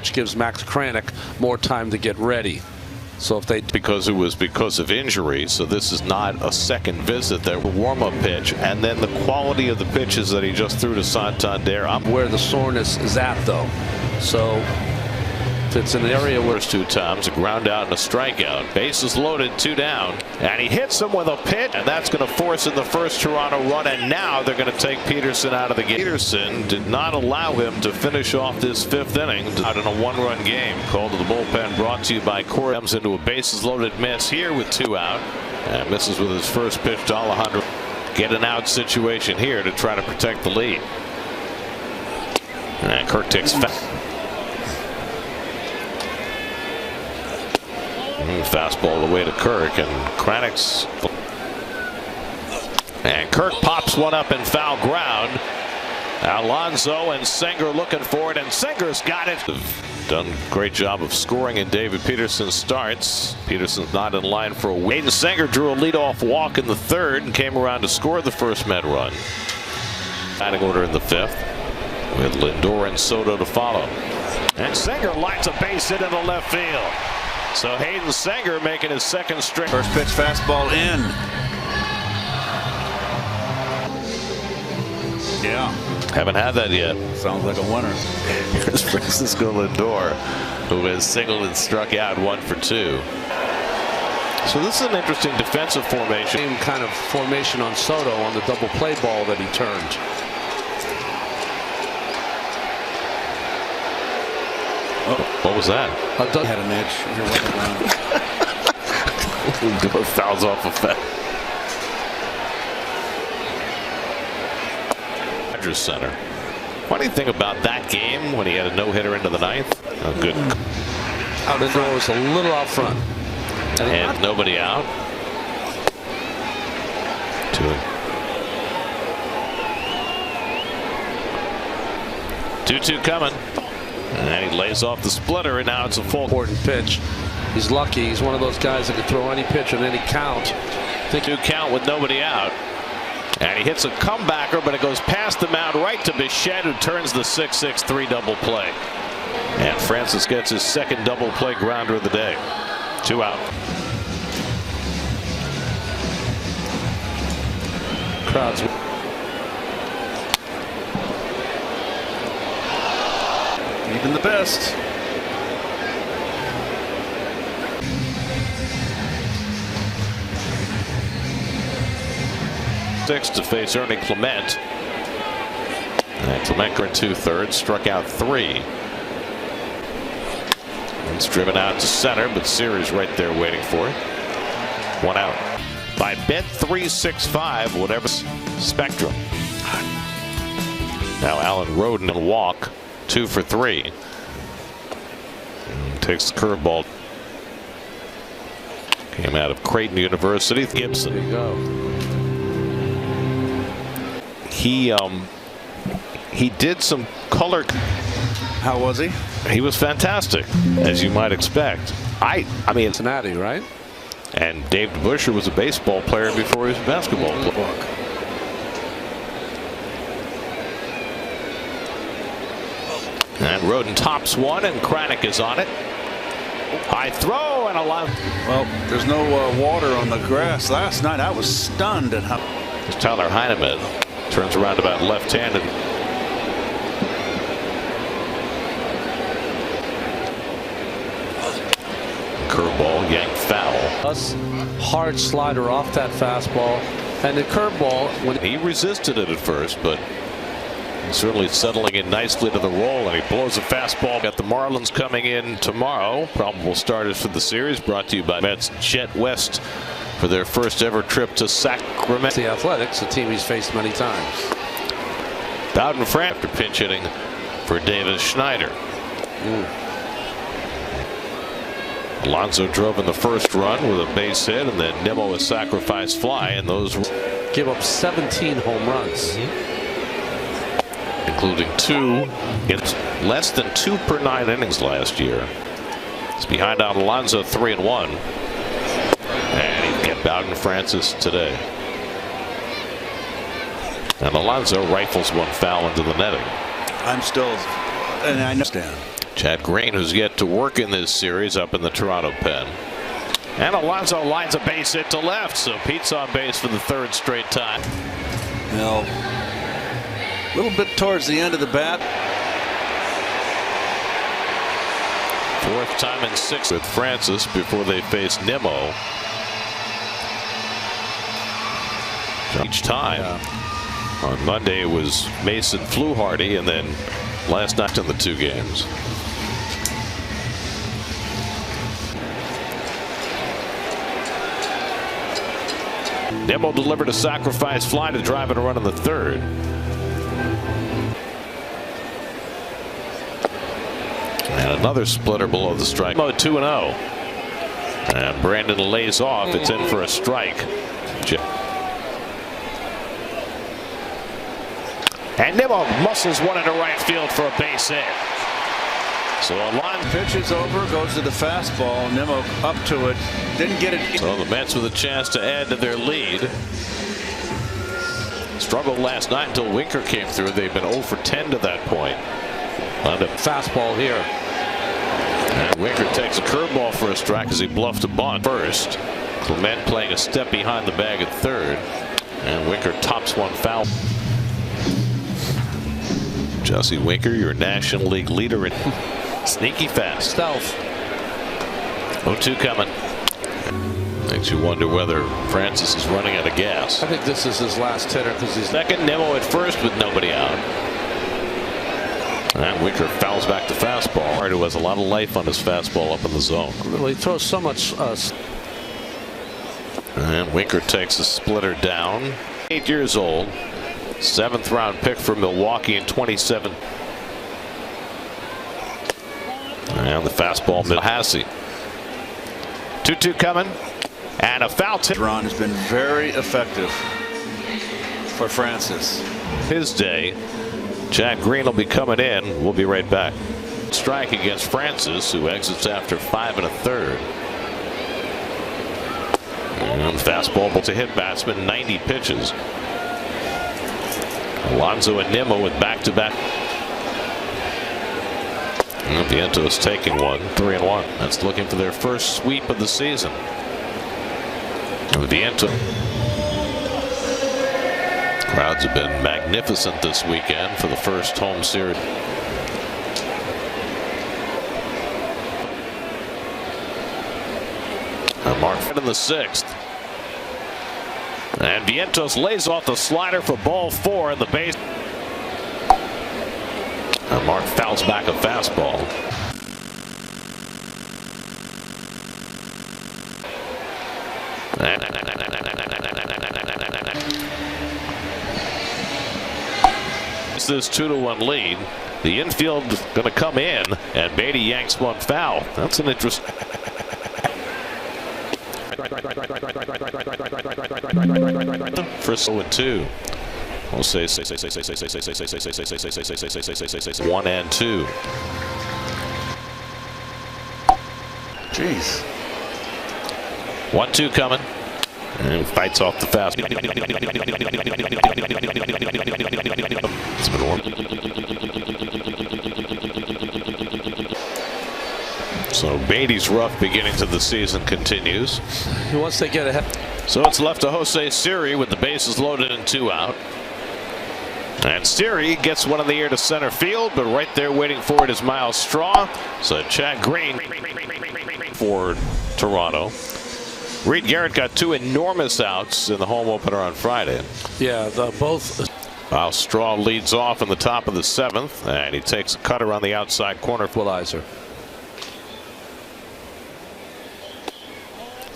which gives Max Kranick more time to get ready. So if they because of injury, so this is not a second visit. There, warm-up pitch, and then the quality of the pitches that he just threw to Santander. Where the soreness is at, though. So if it's an area where first 2 times, a ground out and a strikeout. Bases loaded, 2 down, and he hits him with a pitch, and that's going to force in the first Toronto run. And now they're going to take Peterson out of the game. Peterson did not allow him to finish off this 5th inning out in a 1-run game. Called to the bullpen, brought to you by Corey. Comes into a bases loaded miss here with 2 out, and misses with his first pitch to Alejandro. Get an out situation here to try to protect the lead. And Kirk takes fastball away to Kirk, and Kranick's, and Kirk pops one up in foul ground. Alonso and Singer looking for it, and Singer's got it. Done a great job of scoring in David Peterson's starts. Peterson's not in line for a win. Hayden Singer drew a leadoff walk in the 3rd and came around to score the first Met run. Batting order in the 5th with Lindor and Soto to follow. And Singer lights a base hit into left field. So Hayden Singer making his 2nd straight. First pitch fastball in. Yeah. Haven't had that yet. Sounds like a winner. Here's Francisco Lindor, who has singled and struck out 1 for 2. So this is an interesting defensive formation. Same kind of formation on Soto on the double play ball that he turned. Oh, what was that? Had an edge. Lindor fouls off a fence. Center. Funny thing about that game when he had a no-hitter into the 9th. A good. Lindor was a little out front. And nobody out. 2-2 coming. And he lays off the splitter, and now it's a full. Important pitch. He's lucky. He's one of those guys that can throw any pitch on any count. 2 count with nobody out. And he hits a comebacker, but it goes past the mound right to Bichette, who turns the 6-6-3 double play. And Francis gets his 2nd double play grounder of the day. 2 out. Crowds. Even the best. To face Ernie Clement. And Clement in 2/3, struck out 3. It's driven out to center, but Series right there waiting for it. 1 out. By Bet365, whatever Spectrum. Now Alan Roden and walk, 2 for 3. And takes the curveball. Came out of Creighton University. Gibson. There you go. He did some color. How was he? He was fantastic, as you might expect. I mean, Cincinnati, right? And Dave DeBusschere was a baseball player before he was a basketball player. And Roden tops one, and Kranick is on it. High throw and a line. Well, there's no water on the grass last night. I was stunned at how. There's Tyler Heineman. Turns around about left-handed. Curveball yanked foul. Hard slider off that fastball, and the curveball. When he resisted it at first, but he's certainly settling in nicely to the roll, and he blows a fastball. Got the Marlins coming in tomorrow. Probable starters for the series, brought to you by Mets Jet West for their first ever trip to Sacramento. The Athletics, a team he's faced many times. Bowden Frank after pinch hitting for Davis Schneider. Alonso drove in the first run with a base hit, and then Nimmo a sacrifice fly, and those give up 17 home runs, including 2 in less than 2 per 9 innings last year. It's behind out Alonso 3-1. And he get Bowden Francis today. And Alonso rifles one foul into the netting. I'm still, and I understand. Chad Green, who's yet to work in this series, up in the Toronto pen. And Alonso lines a base hit to left, so Pete's on base for the third straight time. Now, a little bit towards the end of the bat. Fourth time in 6 with Francis before they face Nimmo. Each time. On Monday it was Mason Fluharty, and then last night in the 2 games. Nimmo delivered a sacrifice fly to drive and a run in the 3rd. And another splitter below the strike. 2-0. And Brandon lays off. It's in for a strike. And Nimmo muscles one into right field for a base hit. So Alonso pitches over, goes to the fastball. Nimmo up to it, didn't get it. So the Mets with a chance to add to their lead. Struggled last night until Winker came through. They've been 0 for 10 to that point. On the Fastball here. And Winker takes a curveball for a strike as he bluffed a bunt first. Clement playing a step behind the bag at 3rd. And Winker tops one foul. Jesse Winker, your National League leader in sneaky fast. Stealth. 0-2 coming. Makes you wonder whether Francis is running out of gas. I think this is his last hitter because he's second. Nimmo at first with nobody out. And Winker fouls back the fastball. Who has a lot of life on his fastball up in the zone. Really throws so much. And Winker takes a splitter down. 8 years old. 7th round pick for Milwaukee in 27. And the fastball, Milwaukee. 2-2 coming. And a foul tip. Ron has been very effective for Francis. His day. Chad Green will be coming in. We'll be right back. Strike against Francis, who exits after 5 1/3. And fastball to hit batsman, 90 pitches. Alonso and Nimmo with back-to-back. Vientos taking one, 3-1. That's looking for their first sweep of the season. Vientos. Crowds have been magnificent this weekend for the first home series. Mark in the 6th. And Vientos lays off the slider for ball 4 in the base. And Mark fouls back a fastball. It's this 2-1 lead. The infield going to come in, and Beatty yanks one foul. That's an interesting. For 0-2. We'll say 1 and 2. Jeez. 1-2 coming. And fights off the fastball. It's been so Beatty's rough beginning to the season continues. Once they get ahead. So it's left to Jose Siri with the bases loaded and 2 out. And Siri gets one in the air to center field, but right there waiting for it is Miles Straw. So Chad Green for Toronto. Reed Garrett got 2 enormous outs in the home opener on Friday. Yeah, both. Miles Straw leads off in the top of the 7th, and he takes a cutter on the outside corner. Equalizer.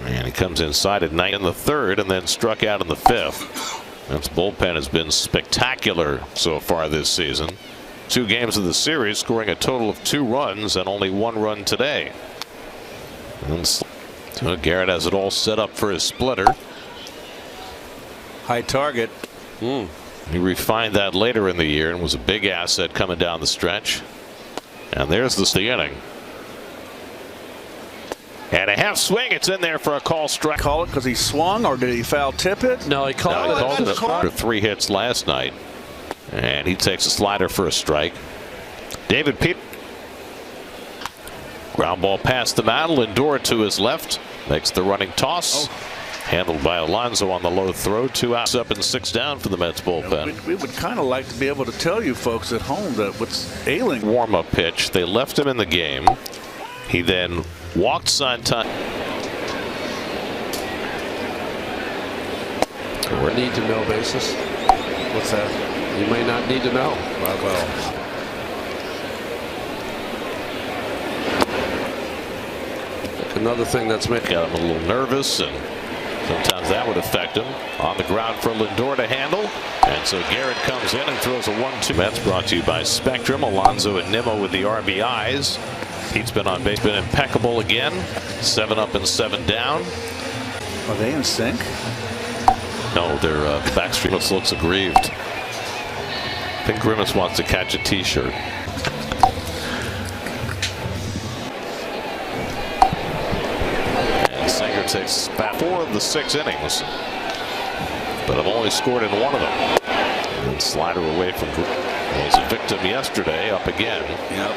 And he comes inside at 9 in the 3rd and then struck out in the 5th. That's bullpen has been spectacular so far this season. 2 games of the series, scoring a total of 2 runs and only 1 run today. And so Garrett has it all set up for his splitter. High target. He refined that later in the year and was a big asset coming down the stretch. And there's the inning. And a half swing. It's in there for a call strike. Call it because he swung, or did he foul tip it? No, he called it after 3 hits last night. And he takes a slider for a strike. David Peterson. Ground ball past the mound. Lindor to his left. Makes the running toss. Handled by Alonso on the low throw. 2 outs up and 6 down for the Mets bullpen. We would kind of like to be able to tell you folks at home that what's ailing. Warm-up pitch. They left him in the game. He then walked Santana. Need to know basis. What's that? You may not need to know. Well. Another thing that's making Got him a little nervous, and sometimes that would affect him. On the ground for Lindor to handle, and so Garrett comes in and throws a 1-2. Mets brought to you by Spectrum. Alonso and Nimmo with the RBIs. Pete's been on base, been impeccable again. 7 up and 7 down. Are they in sync? No, their backstreet looks aggrieved. I think Grimace wants to catch a T-shirt. Singer takes 4 of the 6 innings, but have only scored in 1 of them. And slider away from was a victim yesterday. Up again. Yep.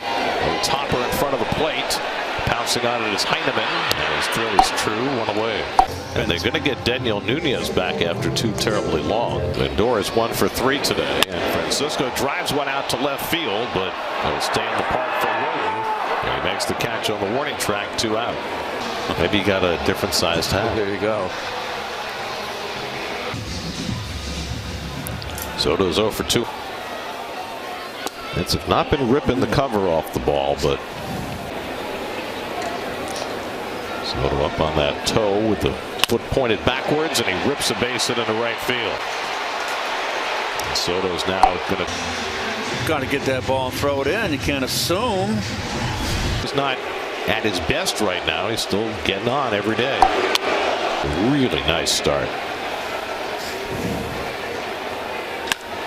A topper in front of the plate. Pouncing on it is Heineman. And his throw is true. 1 away. And they're going to get Daniel Nunez back after 2 terribly long. Lindor is 1 for 3 today. And Francisco drives one out to left field, but it'll stay in the park for Roden. And he makes the catch on the warning track. 2 out. Maybe he got a different sized hat. There you go. Soto's 0 for 2. Mets have not been ripping the cover off the ball, but Soto up on that toe with the foot pointed backwards, and he rips a base hit into right field. And Soto's now going to. Got to get that ball and throw it in. You can't assume. He's not at his best right now. He's still getting on every day. Really nice start.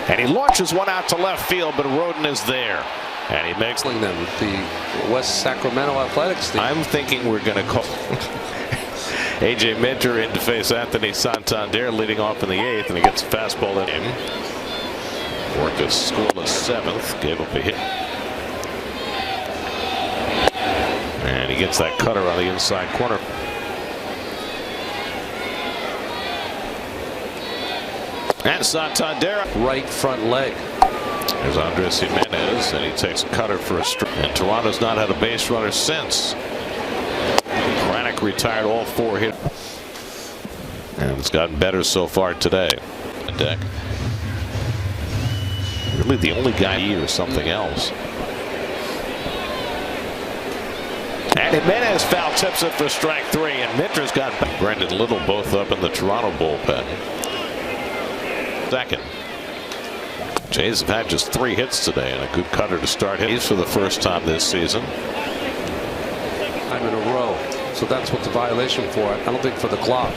And he launches one out to left field, but Roden is there. And he makes them the West Sacramento Athletics team. I'm thinking we're going to call A.J. Minter in to face Anthony Santander leading off in the 8th, and he gets a fastball in him. Worked a scoreless 7th, gave up a hit. And he gets that cutter on the inside corner. And Santander. Right front leg. There's Andres Jimenez, and he takes a cutter for a strike. And Toronto's not had a base runner since. Kranick retired all 4 hits. And it's gotten better so far today. Deck. Really the only guy or something else. And Jimenez foul tips it for strike 3, and Minter's got Brendan Little both up in the Toronto bullpen. Second. Jays have had just 3 hits today and a good cutter to start hits for the first time this season. Time in a row. So that's what the violation for. I don't think for the clock.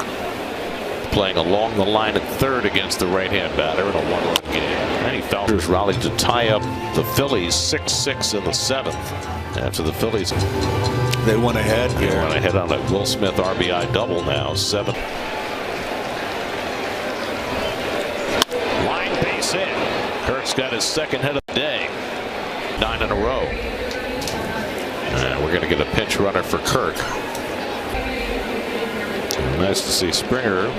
Playing along the line at third against the right-hand batter in a 1-run game. And he felt rallied to tie up the Phillies 6-6 in the 7th. After the Phillies. They went ahead. They went ahead on a Will Smith RBI double now. 7. Line base hit. Kirk's got his 2nd hit of the day. 9 in a row. And we're going to get a pinch runner for Kirk. Nice to see Springer.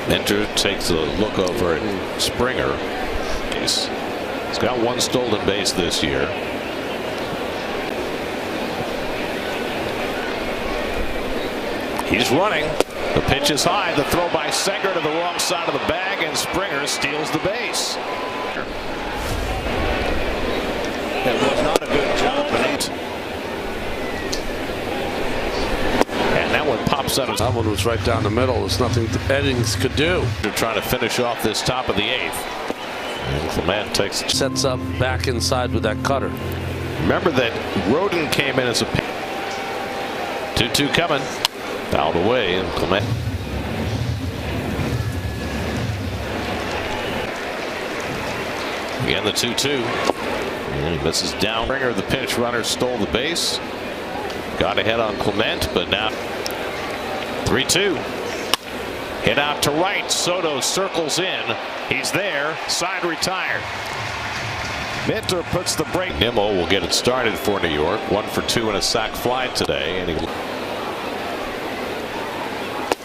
Minter takes a look over at Springer. He's got 1 stolen base this year. He's running. The pitch is high. The throw by Senger to the wrong side of the bag, and Springer steals the base. That was not a good job. And that one pops out. That one was right down the middle. There's nothing Innings could do. They're trying to finish off this top of the 8th. And Clement sets up back inside with that cutter. Remember that Roden came in as a 2-2 coming. Fouled away, and Clement. Again, the 2-2. And he misses down. Springer, the pinch runner, stole the base. Got ahead on Clement, but now 3-2. Hit out to right. Soto circles in. He's there. Side retired. Minter puts the break. Nimmo will get it started for New York. 1 for 2 and a sac fly today. And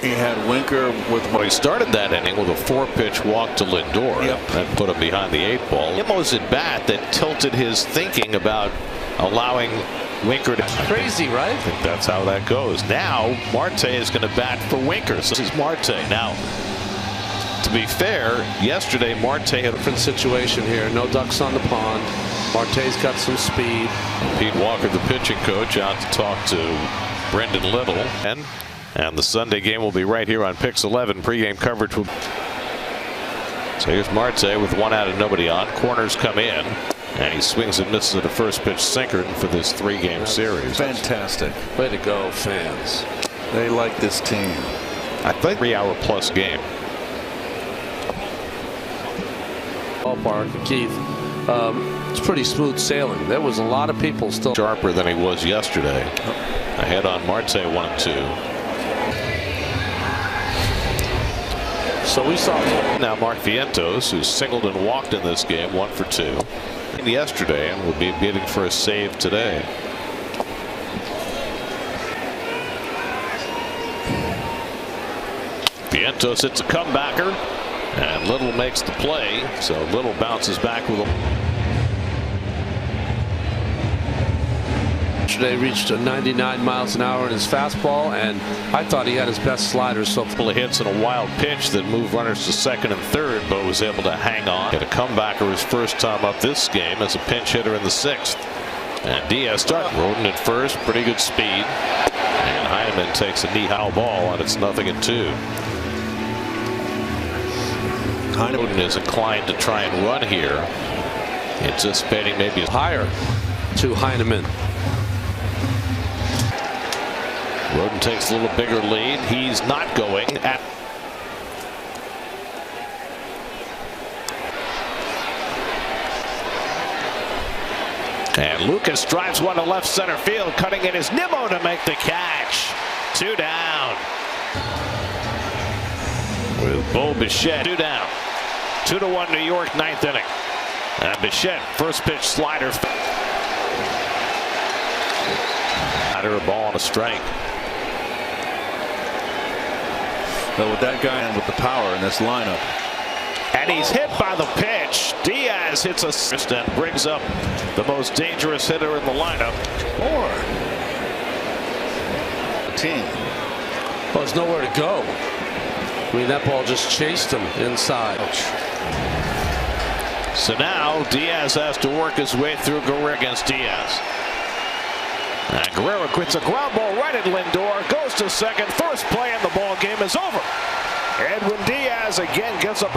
he had Winker with. Well, he started that inning with a 4-pitch walk to Lindor. Yep. That put him behind the 8 ball. Nimmo's at bat that tilted his thinking about allowing Winker to. Crazy, right? I think that's how that goes. Now Marte is going to bat for Winker. So this is Marte. Now, to be fair, yesterday Marte had a Different situation here. No ducks on the pond. Marte's got some speed. Pete Walker, the pitching coach, out to talk to Brendan Little. And the Sunday game will be right here on Pix 11. Pregame coverage will. So here's Marte with 1 out and nobody on. Corners come in. And he swings and misses at a first pitch sinker for this 3-game series. Fantastic. Way to go, fans. They like this team. I think 3-hour-plus game. Ballpark, Keith. It's pretty smooth sailing. There was a lot of people still Sharper than he was yesterday. Ahead on Marte 1-2. So we saw Now Mark Vientos, who singled and walked in this game, 1 for 2. Yesterday, and will be bidding for a save today. Vientos hits a comebacker, and Little makes the play. So Little bounces back with a. Yesterday reached a 99 miles an hour in his fastball, and I thought he had his best slider. So Couple of hits and a wild pitch that moved runners to second and third, but was able to hang on. Hit a comebacker his first time up this game as a pinch hitter in the 6th. And Diaz starts. Rodin at first, pretty good speed. And Heineman takes a knee-high ball, and it's 0-2. Rodin is inclined to try and run here, anticipating maybe higher to Heineman. Rodin takes a little bigger lead. He's not going at. And Lucas drives one to left center field. Cutting in is Nimmo to make the catch. 2 down. With Bo Bichette 2 down. 2-1 New York, 9th inning. And Bichette, first pitch slider. A ball on a strike. But with that guy and with the power in this lineup. And he's hit by the pitch. Diaz hits a and brings up the most dangerous hitter in the lineup. Team. Well, there's nowhere to go. I mean, that ball just chased him inside. So now Diaz has to work his way through Guerrero against Diaz. And Guerrero quits a ground ball right at Lindor. Goes to second. First play in the ball game is over. Edwin Diaz again gets up.